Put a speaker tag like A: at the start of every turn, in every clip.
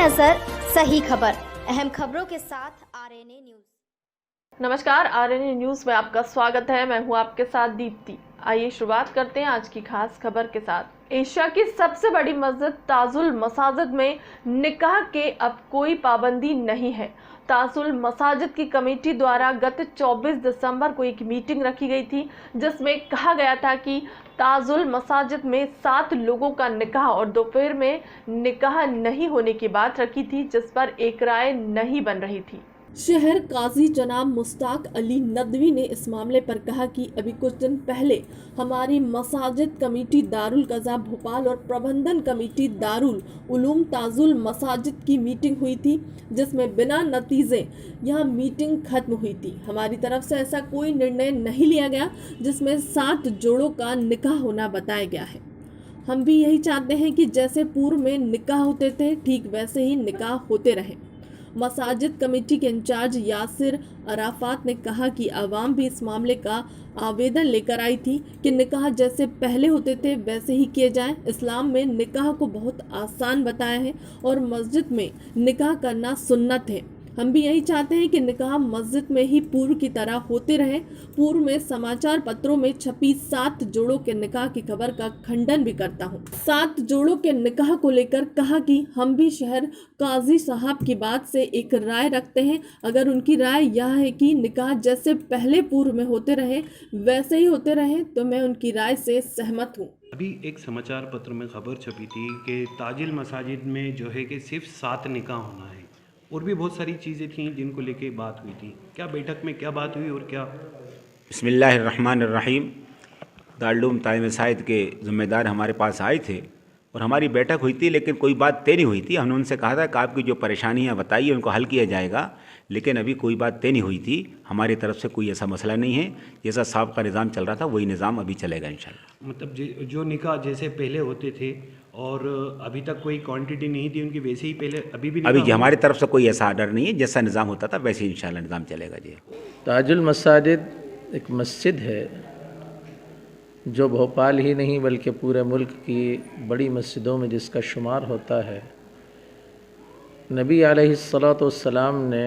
A: नजर सही खबर, अहम खबरों के साथ आरएनए न्यूज।
B: नमस्कार, आरएनए न्यूज में आपका स्वागत है। मैं हूं आपके साथ दीप्ति। आइए शुरुआत करते हैं आज की खास खबर के साथ। एशिया की सबसे बड़ी मस्जिद ताजुल मसाजिद में निकाह के अब कोई पाबंदी नहीं है। ताजुल मसाजिद की कमेटी द्वारा गत 24 दिसंबर को एक मीटिंग रखी गई थी, जिसमें कहा गया था कि ताजुल मसाजिद में 7 लोगों का निकाह और दोपहर में निकाह नहीं होने की बात रखी थी, जिस पर एक राय नहीं बन रही थी।
C: शहर काजी जनाब मुश्ताक अली नदवी ने इस मामले पर कहा कि अभी कुछ दिन पहले हमारी मसाजिद कमेटी दारुल कज़ा भोपाल और प्रबंधन कमेटी दारुल उलूम ताजुल मसाजिद की मीटिंग हुई थी, जिसमें बिना नतीजे यह मीटिंग खत्म हुई थी। हमारी तरफ से ऐसा कोई निर्णय नहीं लिया गया जिसमें 7 जोड़ों का निकाह होना बताया गया है। हम भी यही चाहते हैं कि जैसे पूर्व में निकाह होते थे ठीक वैसे ही निकाह होते रहे। मसाजिद कमेटी के इंचार्ज यासिर अराफात ने कहा कि आवाम भी इस मामले का आवेदन लेकर आई थी कि निकाह जैसे पहले होते थे वैसे ही किए जाएं। इस्लाम में निकाह को बहुत आसान बताया है और मस्जिद में निकाह करना सुन्नत है। हम भी यही चाहते हैं कि निकाह मस्जिद में ही पूर्व की तरह होते रहे। पूर्व में समाचार पत्रों में छपी 7 जोड़ों के निकाह की खबर का खंडन भी करता हूँ। 7 जोड़ों के निकाह को लेकर कहा कि हम भी शहर काजी साहब की बात से एक राय रखते हैं। अगर उनकी राय यह है कि निकाह जैसे पहले पूर्व में होते रहे वैसे ही होते रहे तो मैं उनकी राय से सहमत हूँ।
D: अभी एक समाचार पत्र में खबर छपी थी कि ताजुल मसाजिद में जो है कि सिर्फ 7 निकाह होना है और भी बहुत सारी चीज़ें थीं जिनको लेके बात हुई थी। क्या बैठक में क्या बात हुई और क्या?
E: बिस्मिल्लाहिर्रहमानिर्रहीम। दारुल तालीम साहिद के ज़िम्मेदार हमारे पास आए थे और हमारी बैठक हुई थी, लेकिन कोई बात तय नहीं हुई थी। हमने उनसे कहा था कि आपकी जो परेशानियां बताइए उनको हल किया जाएगा, लेकिन अभी कोई बात तय नहीं हुई थी। हमारी तरफ से कोई ऐसा मसला नहीं है। जैसा साहब का निज़ाम चल रहा था वही निज़ाम अभी चलेगा इंशाल्लाह।
D: मतलब जो निकाह जैसे पहले होते थे और अभी तक कोई क्वांटिटी नहीं थी उनकी, वैसे ही पहले अभी
E: जी हमारी तरफ से कोई ऐसा आर्डर नहीं है। जैसा निज़ाम होता था वैसे ही इंशाल्लाह निज़ाम चलेगा जी।
F: ताजुल मसाजिद एक मस्जिद है जो भोपाल ही नहीं बल्कि पूरे मुल्क की बड़ी मस्जिदों में जिसका शुमार होता है। नबी अलैहिस्सलातु वस्सलाम ने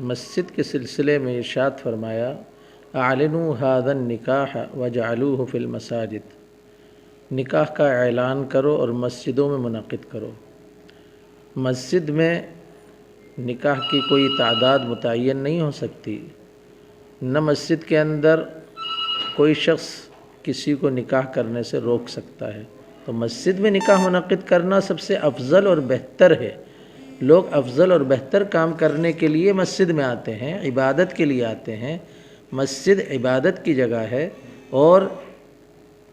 F: मस्जिद के सिलसिले में इरशाद फरमाया, आलिनू हादन निकाह वजअलूहु फिल मसाजिद। निकाह का ऐलान करो और मस्जिदों में मुनक़िद करो। मस्जिद में निकाह की कोई तादाद मुतय्यन नहीं हो सकती, न मस्जिद के अंदर कोई शख्स किसी को निकाह करने से रोक सकता है। तो मस्जिद में निकाह मुनक़िद करना सबसे अफजल और बेहतर है। लोग अफजल और बेहतर काम करने के लिए मस्जिद में आते हैं, इबादत के लिए आते हैं। मस्जिद इबादत की जगह है और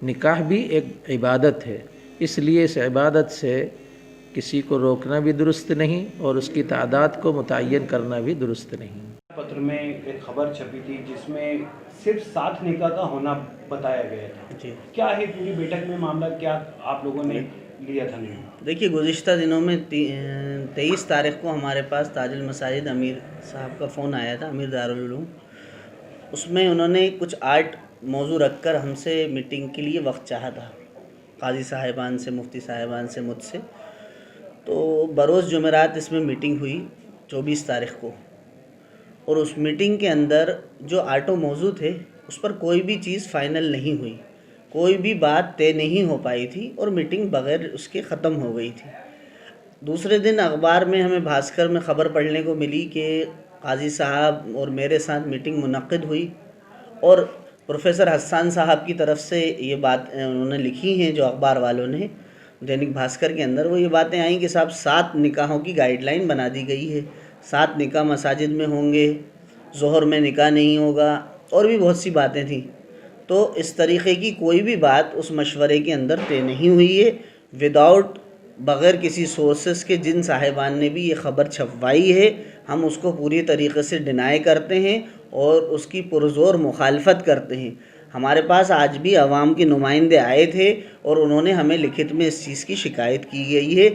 F: निकाह भी एक इबादत है, इसलिए इस इबादत से किसी को रोकना भी दुरुस्त नहीं और उसकी तादाद को मुतय्यन करना भी दुरुस्त नहीं।
D: पत्र में एक खबर छपी थी जिसमें सिर्फ 7 निकाह का होना बताया गया था जी। क्या है पूरी बैठक में मामला, क्या आप लोगों ने लिया था निर्णय?
G: देखिए, गुज़िश्ता दिनों में 23 तारीख़ को हमारे पास ताजुल मसाजिद अमीर साहब का फ़ोन आया था, अमीर दारुल उलूम। उसमें उन्होंने कुछ 8 मौजू रखकर हमसे मीटिंग के लिए वक्त चाहा था, काजी साहिबान से, मुफ्ती साहिबान से, मुझसे। तो बरोज़ जुमेरात इसमें मीटिंग हुई 24 तारीख़ को, और उस मीटिंग के अंदर जो 8 मौजू थे उस पर कोई भी चीज़ फ़ाइनल नहीं हुई, कोई भी बात तय नहीं हो पाई थी और मीटिंग बग़ैर उसके ख़त्म हो गई थी। दूसरे दिन अखबार में हमें भास्कर में ख़बर पढ़ने को मिली कि काजी साहब और मेरे साथ मीटिंग मुनक़्क़िद हुई और प्रोफेसर हसन साहब की तरफ से ये बात उन्होंने लिखी हैं जो अखबार वालों ने दैनिक भास्कर के अंदर, वो ये बातें आई कि साहब 7 निकाहों की गाइडलाइन बना दी गई है, 7 निकाह मसाजिद में होंगे, ज़ोहर में निकाह नहीं होगा, और भी बहुत सी बातें थी। तो इस तरीक़े की कोई भी बात उस मशवरे के अंदर तय नहीं हुई है। विदाउट बग़ैर किसी सोर्सेस के जिन साहिबान ने भी ये ख़बर छपवाई है, हम उसको पूरी तरीक़े से डिनाई करते हैं और उसकी पुरज़ोर मुखालफत करते हैं। हमारे पास आज भी अवाम के नुमाइंदे आए थे और उन्होंने हमें लिखित में इस चीज़ की शिकायत की गई है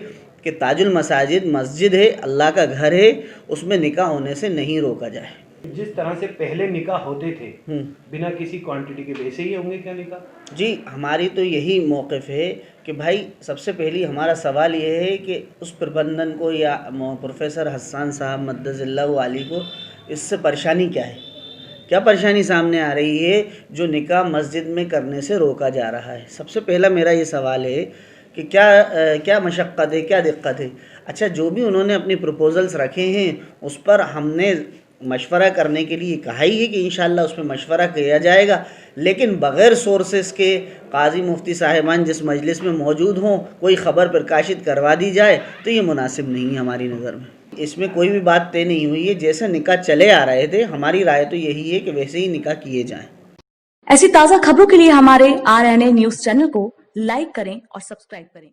G: कि ताजुल मसाजिद मस्जिद है, अल्लाह का घर है, उसमें निकाह होने से नहीं रोका जाए।
D: जिस तरह से पहले निकाह होते थे बिना किसी क्वांटिटी के, वैसे ही होंगे क्या निकाह?
G: जी, हमारी तो यही मौक़िफ़ है कि भाई सबसे पहली हमारा सवाल ये है कि उस प्रबंधन को या प्रोफेसर हसन साहब मद्दज़िल्लाहु आली को इससे परेशानी क्या है, क्या परेशानी सामने आ रही है जो निकाह मस्जिद में करने से रोका जा रहा है। सबसे पहला मेरा ये सवाल है कि क्या मशक्क़त है, क्या दिक्कत है। अच्छा, जो भी उन्होंने अपनी प्रपोज़ल्स रखे हैं उस पर हमने मशवरा करने के लिए कहा ही है कि इंशाअल्लाह उस पर मशवरा किया जाएगा, लेकिन बग़ैर सोर्सेस के काजी मुफ्ती साहिबान जिस मजलिस में मौजूद हों कोई ख़बर प्रकाशित करवा दी जाए तो ये मुनासिब नहीं है हमारी नज़र में। इसमें कोई भी बात तय नहीं हुई है, जैसे निकाह चले आ रहे थे हमारी राय तो यही है कि वैसे ही निकाह किए जाएं।
H: ऐसी ताज़ा खबरों के लिए हमारे RNA न्यूज़ चैनल को लाइक करें और सब्सक्राइब करें।